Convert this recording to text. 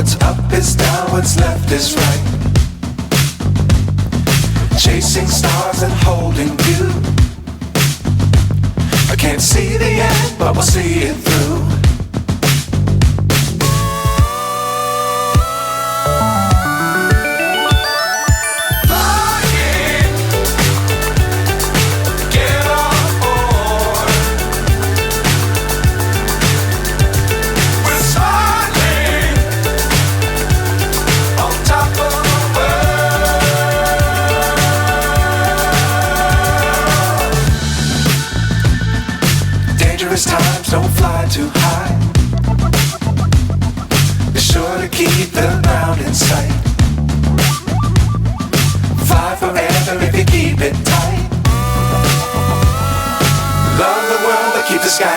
What's up is down, what's left is right. Chasing stars and holding you. I can't see the end, but we'll see it through. Dangerous times, don't fly too high. Be sure to keep the ground in sight.